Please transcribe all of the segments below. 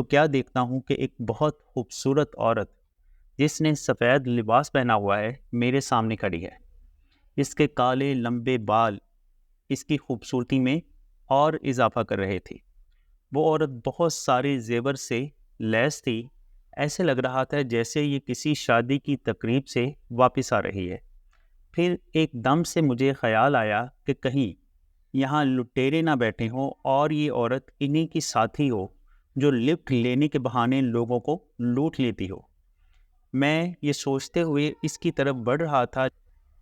تو کیا دیکھتا ہوں کہ ایک بہت خوبصورت عورت جس نے سفید لباس پہنا ہوا ہے میرے سامنے کھڑی ہے۔ اس کے کالے لمبے بال اس کی خوبصورتی میں اور اضافہ کر رہے تھے۔ وہ عورت بہت سارے زیور سے لیس تھی، ایسے لگ رہا تھا جیسے یہ کسی شادی کی تقریب سے واپس آ رہی ہے۔ پھر ایک دم سے مجھے خیال آیا کہ کہیں یہاں لٹیرے نہ بیٹھے ہوں اور یہ عورت انہی کی ساتھی ہو جو لفٹ لینے کے بہانے لوگوں کو لوٹ لیتی ہو۔ میں یہ سوچتے ہوئے اس کی طرف بڑھ رہا تھا،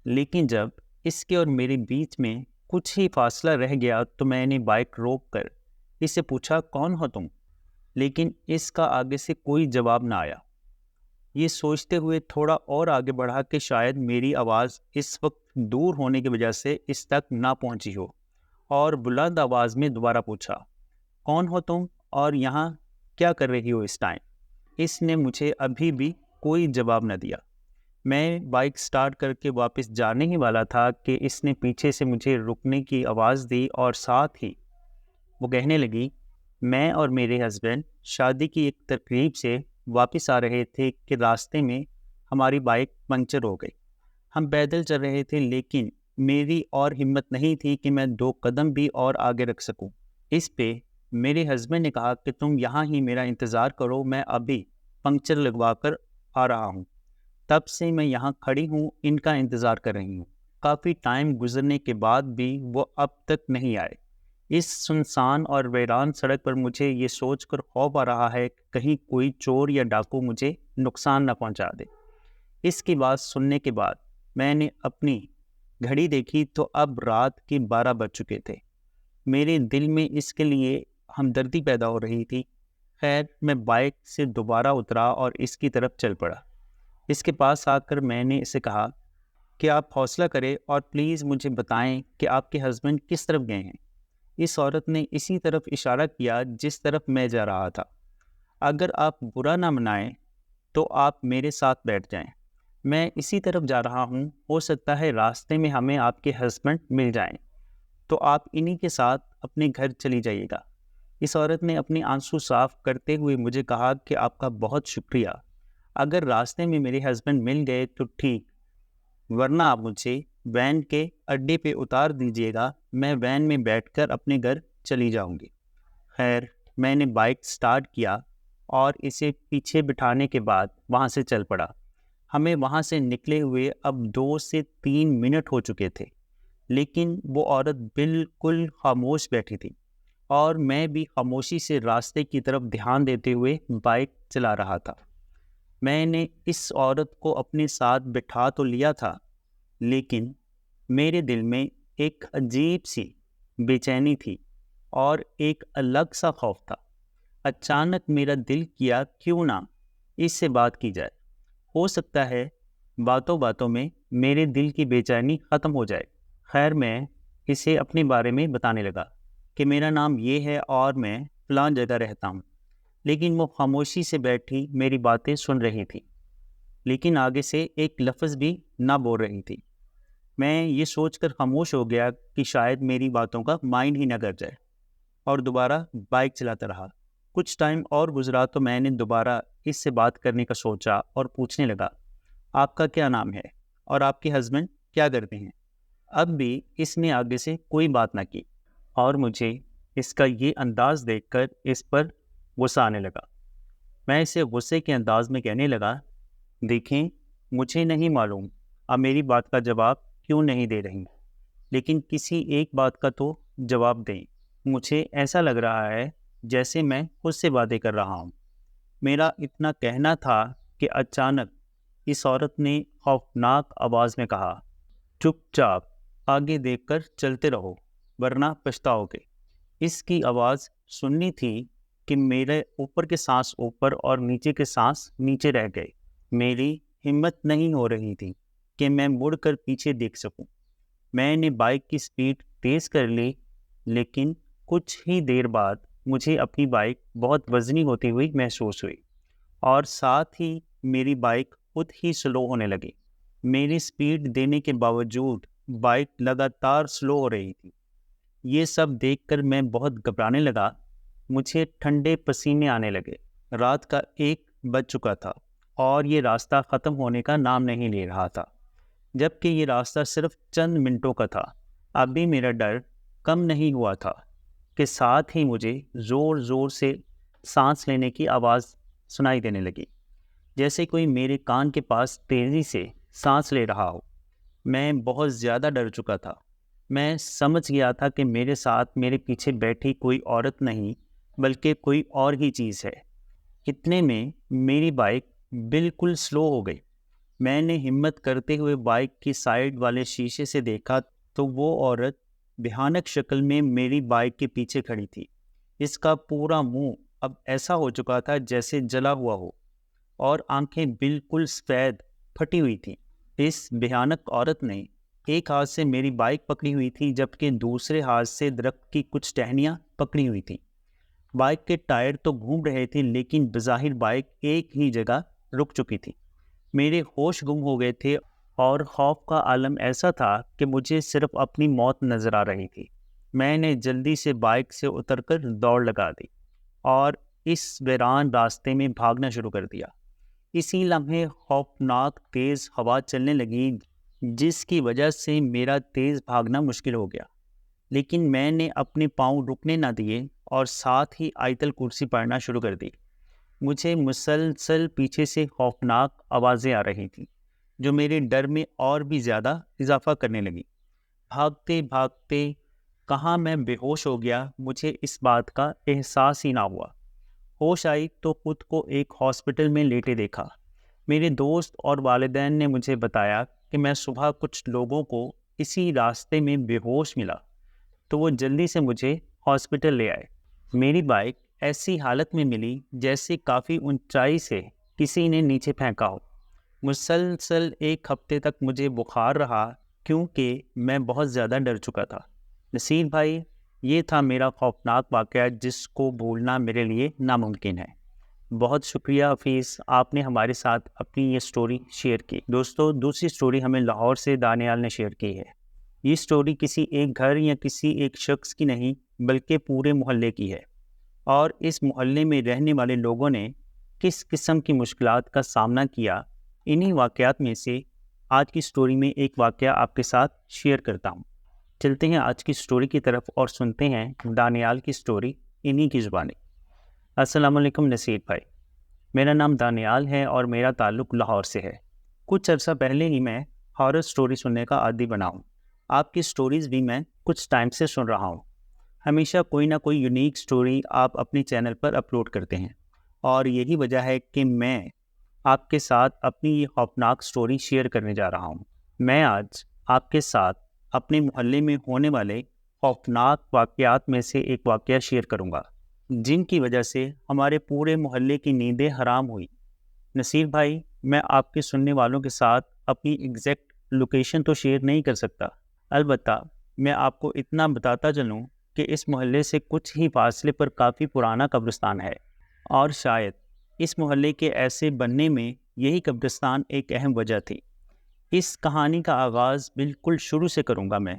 لیکن جب اس کے اور میرے بیچ میں کچھ ہی فاصلہ رہ گیا تو میں نے بائک روک کر اس سے پوچھا، کون ہو تم؟ لیکن اس کا آگے سے کوئی جواب نہ آیا۔ یہ سوچتے ہوئے تھوڑا اور آگے بڑھا کہ شاید میری آواز اس وقت دور ہونے کی وجہ سے اس تک نہ پہنچی ہو، اور بلند آواز میں دوبارہ پوچھا، کون ہو تم اور یہاں کیا کر رہی ہو اس ٹائم؟ اس نے مجھے ابھی بھی کوئی جواب نہ دیا۔ میں بائک سٹارٹ کر کے واپس جانے ہی والا تھا کہ اس نے پیچھے سے مجھے رکنے کی آواز دی، اور ساتھ ہی وہ کہنے لگی، میں اور میرے ہسبینڈ شادی کی ایک تقریب سے واپس آ رہے تھے کہ راستے میں ہماری بائک پنکچر ہو گئی۔ ہم پیدل چل رہے تھے، لیکن میری اور ہمت نہیں تھی کہ میں 2 قدم بھی اور آگے رکھ سکوں۔ اس پہ میرے ہسبینڈ نے کہا کہ تم یہاں ہی میرا انتظار کرو، میں ابھی پنکچر لگوا کر آ رہا ہوں۔ تب سے میں یہاں کھڑی ہوں، ان کا انتظار کر رہی ہوں۔ کافی ٹائم گزرنے کے بعد بھی وہ اب تک نہیں آئے۔ اس سنسان اور ویران سڑک پر مجھے یہ سوچ کر خوف آ رہا ہے کہ کہیں کوئی چور یا ڈاکو مجھے نقصان نہ پہنچا دے۔ اس کی بات سننے کے بعد میں نے اپنی گھڑی دیکھی تو اب رات کے 12 بج چکے تھے۔ میرے دل میں اس کے لیے ہمدردی پیدا ہو رہی تھی۔ خیر، میں بائک سے دوبارہ اترا اور اس کی طرف چل پڑا۔ اس کے پاس آ کر میں نے اسے کہا کہ آپ حوصلہ کریں اور پلیز مجھے بتائیں کہ آپ کے ہسبینڈ کس طرف گئے ہیں۔ اس عورت نے اسی طرف اشارہ کیا جس طرف میں جا رہا تھا۔ اگر آپ برا نہ منائیں تو آپ میرے ساتھ بیٹھ جائیں، میں اسی طرف جا رہا ہوں، ہو سکتا ہے راستے میں ہمیں آپ کے ہسبینڈ مل جائیں، تو آپ انہی کے ساتھ اپنے گھر چلی جائیے گا۔ اس عورت نے اپنے آنسو صاف کرتے ہوئے مجھے کہا کہ آپ کا بہت شکریہ، اگر راستے میں میرے ہسبینڈ مل گئے تو ٹھیک، ورنہ آپ مجھے وین کے اڈے پہ اتار دیجیے گا، میں وین میں بیٹھ کر اپنے گھر چلی جاؤں گی۔ خیر، میں نے بائک سٹارٹ کیا اور اسے پیچھے بٹھانے کے بعد وہاں سے چل پڑا۔ ہمیں وہاں سے نکلے ہوئے اب 2 سے 3 منٹ ہو چکے تھے، لیکن وہ عورت بالکل خاموش بیٹھی تھی، اور میں بھی خاموشی سے راستے کی طرف دھیان دیتے ہوئے بائک چلا رہا تھا۔ میں نے اس عورت کو اپنے ساتھ بٹھا تو لیا تھا، لیکن میرے دل میں ایک عجیب سی بے چینی تھی اور ایک الگ سا خوف تھا۔ اچانک میرا دل کیا کیوں نہ اس سے بات کی جائے، ہو سکتا ہے باتوں باتوں میں میرے دل کی بے چینی ختم ہو جائے۔ خیر، میں اسے اپنے بارے میں بتانے لگا کہ میرا نام یہ ہے اور میں فلاں جگہ رہتا ہوں، لیکن وہ خاموشی سے بیٹھی میری باتیں سن رہی تھی، لیکن آگے سے ایک لفظ بھی نہ بول رہی تھی۔ میں یہ سوچ کر خاموش ہو گیا کہ شاید میری باتوں کا مائنڈ ہی نہ کر جائے، اور دوبارہ بائک چلاتا رہا۔ کچھ ٹائم اور گزرا تو میں نے دوبارہ اس سے بات کرنے کا سوچا اور پوچھنے لگا، آپ کا کیا نام ہے اور آپ کے ہسبینڈ کیا کرتے ہیں؟ اب بھی اس نے آگے سے کوئی بات نہ کی، اور مجھے اس کا یہ انداز دیکھ کر اس پر غصہ آنے لگا۔ میں اسے غصے کے انداز میں کہنے لگا، دیکھیں، مجھے نہیں معلوم آپ میری بات کا جواب کیوں نہیں دے رہی، لیکن کسی ایک بات کا تو جواب دیں۔ مجھے ایسا لگ رہا ہے جیسے میں خود سے باتیں کر رہا ہوں۔ میرا اتنا کہنا تھا کہ اچانک اس عورت نے خوفناک آواز میں کہا، چپ چاپ آگے دیکھ کر چلتے رہو ورنہ پچھتاؤ گے۔ اس کی آواز سننی تھی کہ میرے اوپر کے سانس اوپر اور نیچے کے سانس نیچے رہ گئے۔ میری ہمت نہیں ہو رہی تھی کہ میں مڑ کر پیچھے دیکھ سکوں۔ میں نے بائک کی سپیڈ تیز کر لی، لیکن کچھ ہی دیر بعد مجھے اپنی بائک بہت وزنی ہوتی ہوئی محسوس ہوئی، اور ساتھ ہی میری بائک خود ہی سلو ہونے لگی۔ میری سپیڈ دینے کے باوجود بائک لگاتار سلو ہو رہی تھی۔ یہ سب دیکھ کر میں بہت گھبرانے لگا، مجھے ٹھنڈے پسینے آنے لگے رات کا 1 بج چکا تھا اور یہ راستہ ختم ہونے کا نام نہیں لے رہا تھا، جبکہ یہ راستہ صرف چند منٹوں کا تھا۔ اب بھی میرا ڈر کم نہیں ہوا تھا کہ ساتھ ہی مجھے زور زور سے سانس لینے کی آواز سنائی دینے لگی، جیسے کوئی میرے کان کے پاس تیزی سے سانس لے رہا ہو۔ میں بہت زیادہ ڈر چکا تھا۔ میں سمجھ گیا تھا کہ میرے ساتھ میرے پیچھے بیٹھی کوئی عورت نہیں بلکہ کوئی اور ہی چیز ہے۔ اتنے میں میری بائک بالکل سلو ہو گئی۔ میں نے ہمت کرتے ہوئے بائک کی سائیڈ والے شیشے سے دیکھا تو وہ عورت بھیانک شکل میں میری بائک کے پیچھے کھڑی تھی۔ اس کا پورا منہ اب ایسا ہو چکا تھا جیسے جلا ہوا ہو، اور آنکھیں بالکل سفید پھٹی ہوئی تھیں۔ اس بھیانک عورت نے ایک ہاتھ سے میری بائک پکڑی ہوئی تھی جبکہ دوسرے ہاتھ سے درخت کی کچھ ٹہنیاں پکڑی ہوئی تھیں۔ بائک کے ٹائر تو گھوم رہے تھے لیکن بظاہر بائک ایک ہی جگہ رک چکی تھی۔ میرے ہوش گم ہو گئے تھے اور خوف کا عالم ایسا تھا کہ مجھے صرف اپنی موت نظر آ رہی تھی۔ میں نے جلدی سے بائک سے اتر کر دوڑ لگا دی اور اس ویران راستے میں بھاگنا شروع کر دیا۔ اسی لمحے خوفناک تیز ہوا چلنے لگی جس کی وجہ سے میرا تیز بھاگنا مشکل ہو گیا، لیکن میں نے اپنے پاؤں رکنے نہ دیے اور ساتھ ہی آیت الکرسی پڑھنا شروع کر دی۔ مجھے مسلسل پیچھے سے خوفناک آوازیں آ رہی تھیں جو میرے ڈر میں اور بھی زیادہ اضافہ کرنے لگی۔ بھاگتے بھاگتے کہاں میں بے ہوش ہو گیا، مجھے اس بات کا احساس ہی نہ ہوا۔ ہوش آئی تو خود کو ایک ہاسپٹل میں لیٹے دیکھا۔ میرے دوست اور والدین نے مجھے بتایا کہ میں صبح کچھ لوگوں کو اسی راستے میں بے ہوش ملا تو وہ جلدی سے مجھے ہاسپٹل لے آئے۔ میری بائک ایسی حالت میں ملی جیسے کافی اونچائی سے کسی نے نیچے پھینکا ہو۔ مسلسل 1 ہفتے تک مجھے بخار رہا کیونکہ میں بہت زیادہ ڈر چکا تھا۔ نصیر بھائی، یہ تھا میرا خوفناک واقعہ جس کو بھولنا میرے لیے ناممکن ہے۔ بہت شکریہ حفیظ، آپ نے ہمارے ساتھ اپنی یہ سٹوری شیئر کی۔ دوستو، دوسری سٹوری ہمیں لاہور سے دانیال نے شیئر کی ہے۔ یہ سٹوری کسی ایک گھر یا کسی ایک شخص کی نہیں بلکہ پورے محلے کی ہے، اور اس محلے میں رہنے والے لوگوں نے کس قسم کی مشکلات کا سامنا کیا، انہی واقعات میں سے آج کی سٹوری میں ایک واقعہ آپ کے ساتھ شیئر کرتا ہوں۔ چلتے ہیں آج کی سٹوری کی طرف اور سنتے ہیں دانیال کی سٹوری انہی کی زبانیں۔ السلام علیکم نصیر بھائی، میرا نام دانیال ہے اور میرا تعلق لاہور سے ہے۔ کچھ عرصہ پہلے ہی میں ہارر سٹوری سننے کا عادی بنا ہوں۔ آپ کی سٹوریز بھی میں کچھ ٹائم سے سن رہا ہوں۔ ہمیشہ کوئی نہ کوئی یونیک سٹوری آپ اپنی چینل پر اپلوڈ کرتے ہیں، اور یہی وجہ ہے کہ میں آپ کے ساتھ اپنی یہ خوفناک سٹوری شیئر کرنے جا رہا ہوں۔ میں آج آپ کے ساتھ اپنے محلے میں ہونے والے خوفناک واقعات میں سے ایک واقعہ شیئر کروں گا جن کی وجہ سے ہمارے پورے محلے کی نیندیں حرام ہوئی۔ نصیر بھائی، میں آپ کے سننے والوں کے ساتھ اپنی ایگزیکٹ لوکیشن تو شیئر نہیں کر سکتا، البتہ میں آپ کو اتنا بتاتا چلوں کہ اس محلے سے کچھ ہی فاصلے پر کافی پرانا قبرستان ہے، اور شاید اس محلے کے ایسے بننے میں یہی قبرستان ایک اہم وجہ تھی۔ اس کہانی کا آغاز بالکل شروع سے کروں گا میں۔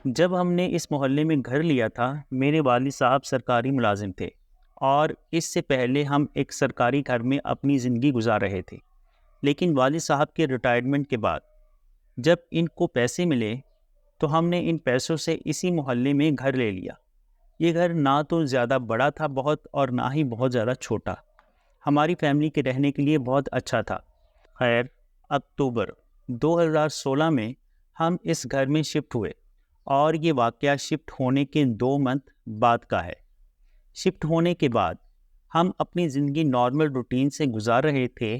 جب ہم نے اس محلے میں گھر لیا تھا، میرے والد صاحب سرکاری ملازم تھے، اور اس سے پہلے ہم ایک سرکاری گھر میں اپنی زندگی گزار رہے تھے۔ لیکن والد صاحب کے ریٹائرمنٹ کے بعد جب ان کو پیسے ملے تو ہم نے ان پیسوں سے اسی محلے میں گھر لے لیا۔ یہ گھر نہ تو زیادہ بڑا تھا بہت، اور نہ ہی بہت زیادہ چھوٹا، ہماری فیملی کے رہنے کے لیے بہت اچھا تھا۔ خیر، اکتوبر 2016 میں ہم اس گھر میں شفٹ ہوئے، اور یہ واقعہ شفٹ ہونے کے 2 منتھ بعد کا ہے۔ شفٹ ہونے کے بعد ہم اپنی زندگی نارمل روٹین سے گزار رہے تھے۔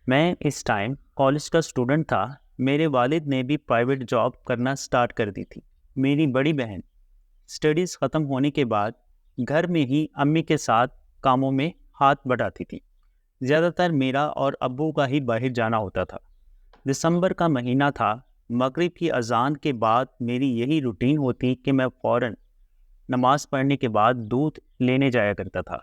میں اس ٹائم کالج کا اسٹوڈنٹ تھا۔ میرے والد نے بھی پرائیویٹ جاب کرنا سٹارٹ کر دی تھی۔ میری بڑی بہن اسٹڈیز ختم ہونے کے بعد گھر میں ہی امی کے ساتھ کاموں میں ہاتھ بٹاتی تھی۔ زیادہ تر میرا اور ابو کا ہی باہر جانا ہوتا تھا۔ دسمبر کا مہینہ تھا۔ مغرب کی اذان کے بعد میری یہی روٹین ہوتی کہ میں فوراً نماز پڑھنے کے بعد دودھ لینے جایا کرتا تھا۔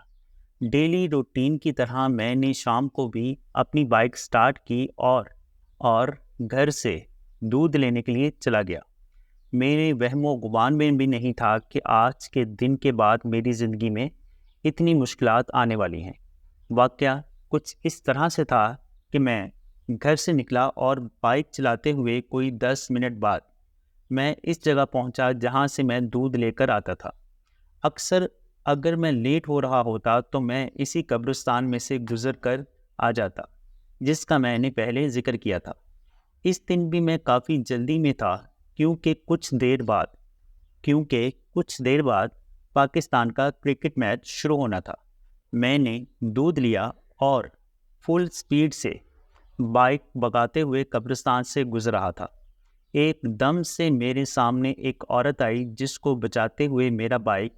ڈیلی روٹین کی طرح میں نے شام کو بھی اپنی بائک سٹارٹ کی اور گھر سے دودھ لینے کے لیے چلا گیا۔ میرے وہم و گمان میں بھی نہیں تھا کہ آج کے دن کے بعد میری زندگی میں اتنی مشکلات آنے والی ہیں۔ واقعہ کچھ اس طرح سے تھا کہ میں گھر سے نکلا اور بائک چلاتے ہوئے کوئی 10 منٹ بعد میں اس جگہ پہنچا جہاں سے میں دودھ لے کر آتا تھا۔ اکثر اگر میں لیٹ ہو رہا ہوتا تو میں اسی قبرستان میں سے گزر کر آ جاتا جس کا میں نے پہلے ذکر کیا تھا۔ اس دن بھی میں کافی جلدی میں تھا کیونکہ کچھ دیر بعد پاکستان کا کرکٹ میچ شروع ہونا تھا۔ میں نے دودھ لیا اور فل سپیڈ سے بائک بگاتے ہوئے قبرستان سے گزر رہا تھا۔ ایک دم سے میرے سامنے ایک عورت آئی جس کو بچاتے ہوئے میرا بائک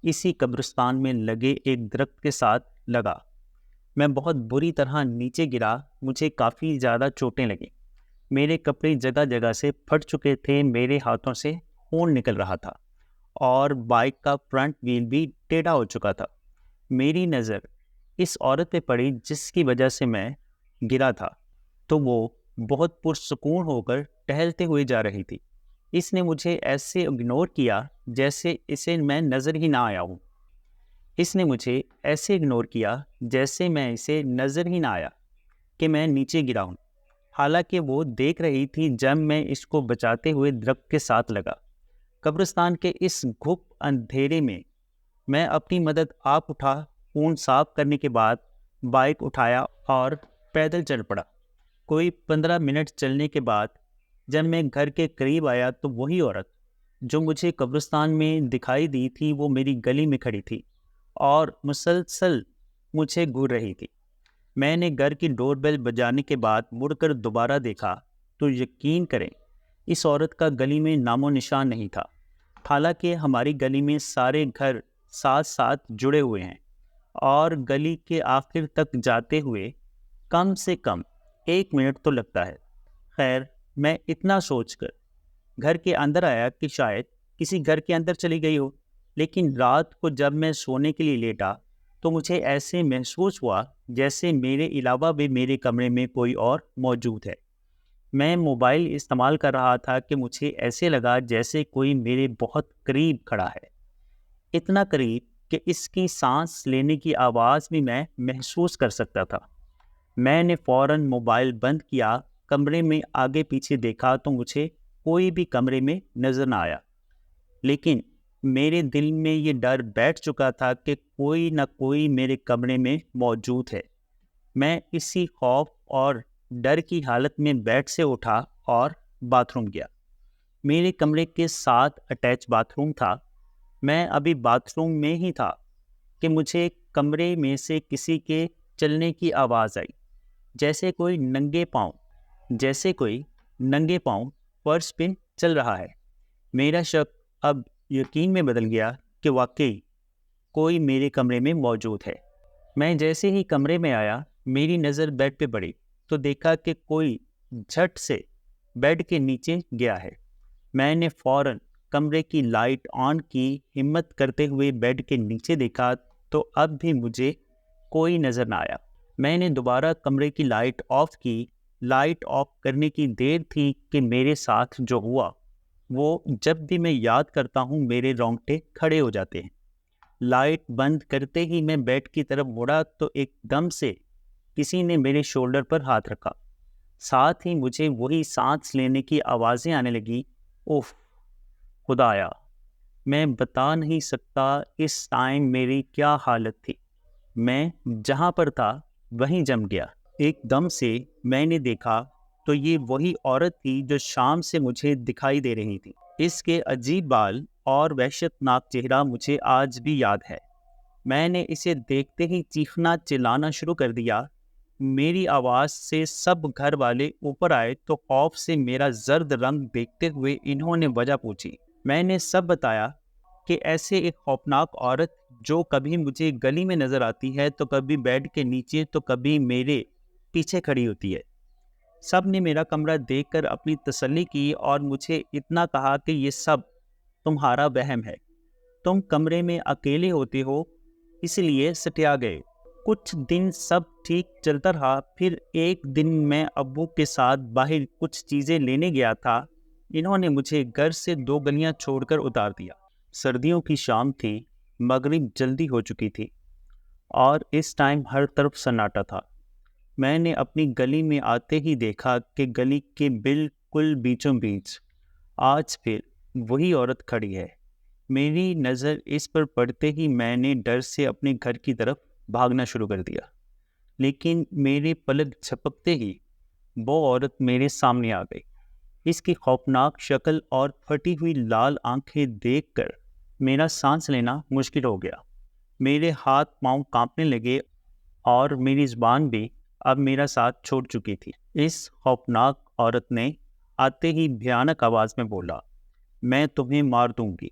اسی قبرستان میں لگے ایک درخت کے ساتھ لگا۔ میں بہت بری طرح نیچے گرا، مجھے کافی زیادہ چوٹیں لگیں۔ میرے کپڑے جگہ جگہ سے پھٹ چکے تھے، میرے ہاتھوں سے خون نکل رہا تھا اور بائک کا فرنٹ وہیل بھی ٹیڑھا ہو چکا تھا۔ میری نظر اس عورت پہ پڑی جس کی وجہ سے میں گرا تھا، تو وہ بہت پرسکون ہو کر ٹہلتے ہوئے جا رہی تھی۔ اس نے مجھے ایسے اگنور کیا جیسے اسے میں نظر ہی نہ آیا ہوں۔ کہ میں نیچے گرا ہوں، حالانکہ وہ دیکھ رہی تھی جب میں اس کو بچاتے ہوئے درخت کے ساتھ لگا۔ قبرستان کے اس گھپ اندھیرے میں اپنی مدد آپ اٹھا، خون صاف کرنے کے بعد بائک اٹھایا اور پیدل چل پڑا۔ کوئی 15 منٹ چلنے کے بعد جب میں گھر کے قریب آیا تو وہی عورت جو مجھے قبرستان میں دکھائی دی تھی وہ میری گلی میں کھڑی تھی اور مسلسل مجھے گھور رہی تھی۔ میں نے گھر کی ڈور بیل بجانے کے بعد مڑ کر دوبارہ دیکھا تو یقین کریں اس عورت کا گلی میں نام و نشان نہیں تھا، حالانکہ ہماری گلی میں سارے گھر ساتھ ساتھ جڑے ہوئے ہیں اور گلی کے آخر تک جاتے ہوئے کم سے کم 1 منٹ تو لگتا ہے۔ خیر، میں اتنا سوچ کر گھر کے اندر آیا کہ شاید کسی گھر کے اندر چلی گئی ہو، لیکن رات کو جب میں سونے کے لیے لیٹا تو مجھے ایسے محسوس ہوا جیسے میرے علاوہ بھی میرے کمرے میں کوئی اور موجود ہے۔ میں موبائل استعمال کر رہا تھا کہ مجھے ایسے لگا جیسے کوئی میرے بہت قریب کھڑا ہے، اتنا قریب کہ اس کی سانس لینے کی آواز بھی میں محسوس کر سکتا تھا۔ میں نے فوراً موبائل بند کیا، کمرے میں آگے پیچھے دیکھا تو مجھے کوئی بھی کمرے میں نظر نہ آیا، لیکن میرے دل میں یہ ڈر بیٹھ چکا تھا کہ کوئی نہ کوئی میرے کمرے میں موجود ہے۔ میں اسی خوف اور ڈر کی حالت میں بیڈ سے اٹھا اور باتھ روم گیا۔ میرے کمرے کے ساتھ اٹیچ باتھ روم تھا۔ میں ابھی باتھ روم میں ہی تھا کہ مجھے کمرے میں سے کسی کے چلنے کی آواز آئی، جیسے کوئی ننگے پاؤں فرش پہ چل رہا ہے۔ میرا شک اب یقین میں بدل گیا کہ واقعی کوئی میرے کمرے میں موجود ہے۔ میں جیسے ہی کمرے میں آیا، میری نظر بیڈ پہ پڑی تو دیکھا کہ کوئی جھٹ سے بیڈ کے نیچے گیا ہے۔ میں نے فوراً کمرے کی لائٹ آن کی، ہمت کرتے ہوئے بیڈ کے نیچے دیکھا تو اب بھی مجھے کوئی نظر نہ آیا۔ میں نے دوبارہ کمرے کی لائٹ آف کی۔ لائٹ آف کرنے کی دیر تھی کہ میرے ساتھ جو ہوا وہ جب بھی میں یاد کرتا ہوں میرے رونگٹے کھڑے ہو جاتے ہیں۔ لائٹ بند کرتے ہی میں بیڈ کی طرف مڑا تو ایک دم سے کسی نے میرے شولڈر پر ہاتھ رکھا، ساتھ ہی مجھے وہی سانس لینے کی آوازیں آنے لگی۔ اوف خدایا، میں بتا نہیں سکتا اس ٹائم میری کیا حالت تھی۔ میں جہاں پر تھا وہیں جم گیا۔ ایک دم سے میں نے دیکھا تو یہ وہی عورت تھی جو شام سے مجھے دکھائی دے رہی تھی۔ اس کے عجیب بال اور وحشت ناک چہرہ مجھے آج بھی یاد ہے۔ میں نے اسے دیکھتے ہی چیخنا چلانا شروع کر دیا۔ میری آواز سے سب گھر والے اوپر آئے تو خوف سے میرا زرد رنگ دیکھتے ہوئے انہوں نے وجہ پوچھی۔ میں نے سب بتایا کہ ایسے ایک خوفناک عورت جو کبھی مجھے گلی میں نظر آتی ہے تو کبھی بیڈ کے نیچے تو کبھی میرے پیچھے کھڑی ہوتی ہے۔ سب نے میرا کمرہ دیکھ کر اپنی تسلی کی اور مجھے اتنا کہا کہ یہ سب تمہارا وہم ہے، تم کمرے میں اکیلے ہوتے ہو اس لیے سٹیا گئے۔ کچھ دن سب ٹھیک چلتا رہا، پھر ایک دن میں ابو کے ساتھ باہر کچھ چیزیں لینے گیا تھا۔ انہوں نے مجھے گھر سے 2 گلیاں چھوڑ کر اتار دیا۔ سردیوں کی شام تھی، مغرب جلدی ہو چکی تھی۔ اور اس ٹائم ہر طرف سناٹا تھا۔ میں نے اپنی گلی میں آتے ہی دیکھا کہ گلی کے بالکل بیچوں بیچ آج پھر وہی عورت کھڑی ہے۔ میری نظر اس پر پڑتے ہی میں نے ڈر سے اپنے گھر کی طرف بھاگنا شروع کر دیا، لیکن میرے پلک جھپکتے ہی وہ عورت میرے سامنے آ گئی۔ اس کی خوفناک شکل اور پھٹی ہوئی لال آنکھیں دیکھ کر میرا سانس لینا مشکل ہو گیا۔ میرے ہاتھ پاؤں کانپنے لگے اور میری زبان بھی اب میرا ساتھ چھوڑ چکی تھی۔ اس خوفناک عورت نے آتے ہی بھیانک آواز میں بولا، میں تمہیں مار دوں گی،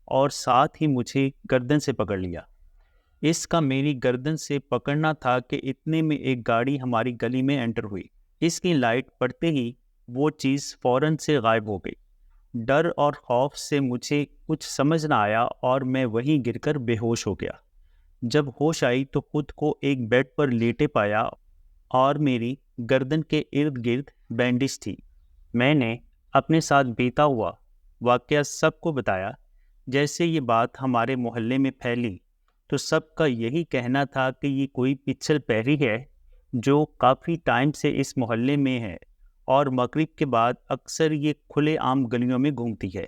اور ساتھ ہی مجھے گردن سے پکڑ لیا۔ اس کا میری گردن سے پکڑنا تھا کہ اتنے میں ایک گاڑی ہماری گلی میں انٹر ہوئی۔ اس کی لائٹ پڑتے ہی وہ چیز فوراً سے غائب ہو گئی۔ ڈر اور خوف سے مجھے کچھ سمجھ نہ آیا اور میں وہیں گر کر بے ہوش ہو گیا۔ جب ہوش آئی تو خود کو ایک بیڈ پر لیٹے پایا اور میری گردن کے ارد گرد بینڈیج تھی۔ میں نے اپنے ساتھ بیتا ہوا واقعہ سب کو بتایا۔ جیسے یہ بات ہمارے محلے میں پھیلی تو سب کا یہی کہنا تھا کہ یہ کوئی پچھل پہری ہے جو کافی ٹائم سے اس محلے میں ہے اور مغرب کے بعد اکثر یہ کھلے عام گلیوں میں گھومتی ہے۔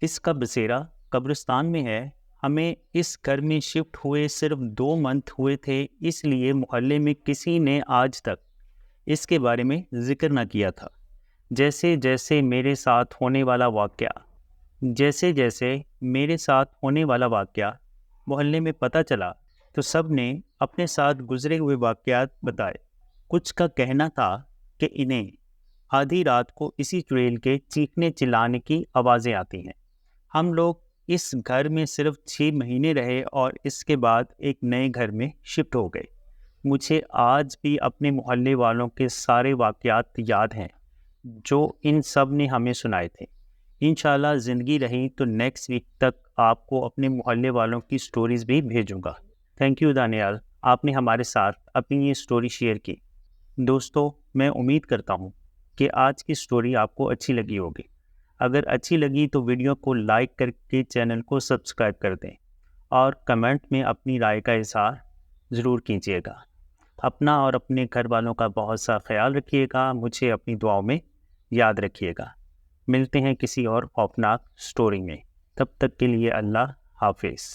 اس کا بسیرا قبرستان میں ہے۔ ہمیں اس گھر میں شفٹ ہوئے صرف 2 منتھ ہوئے تھے، اس لیے محلے میں کسی نے آج تک اس کے بارے میں ذکر نہ کیا تھا۔ جیسے جیسے میرے ساتھ ہونے والا واقعہ محلے میں پتہ چلا تو سب نے اپنے ساتھ گزرے ہوئے واقعات بتائے۔ کچھ کا کہنا تھا کہ انہیں آدھی رات کو اسی چڑیل کے چیخنے چلانے کی آوازیں آتی ہیں۔ ہم لوگ اس گھر میں صرف 6 مہینے رہے اور اس کے بعد ایک نئے گھر میں شفٹ ہو گئے۔ مجھے آج بھی اپنے محلے والوں کے سارے واقعات یاد ہیں جو ان سب نے ہمیں سنائے تھے۔ انشاءاللہ زندگی رہی تو نیکسٹ ویک تک آپ کو اپنے محلے والوں کی سٹوریز بھی بھیجوں گا۔ تھینک یو دانیال، آپ نے ہمارے ساتھ اپنی یہ سٹوری شیئر کی۔ دوستو، میں امید کرتا ہوں کہ آج کی سٹوری آپ کو اچھی لگی ہوگی۔ اگر اچھی لگی تو ویڈیو کو لائک کر کے چینل کو سبسکرائب کر دیں اور کمنٹ میں اپنی رائے کا اظہار ضرور کیجیے گا۔ اپنا اور اپنے گھر والوں کا بہت سا خیال رکھیے گا۔ مجھے اپنی دعاؤں میں یاد رکھیے گا۔ ملتے ہیں کسی اور خوفناک سٹوری میں، تب تک کے لیے اللہ حافظ۔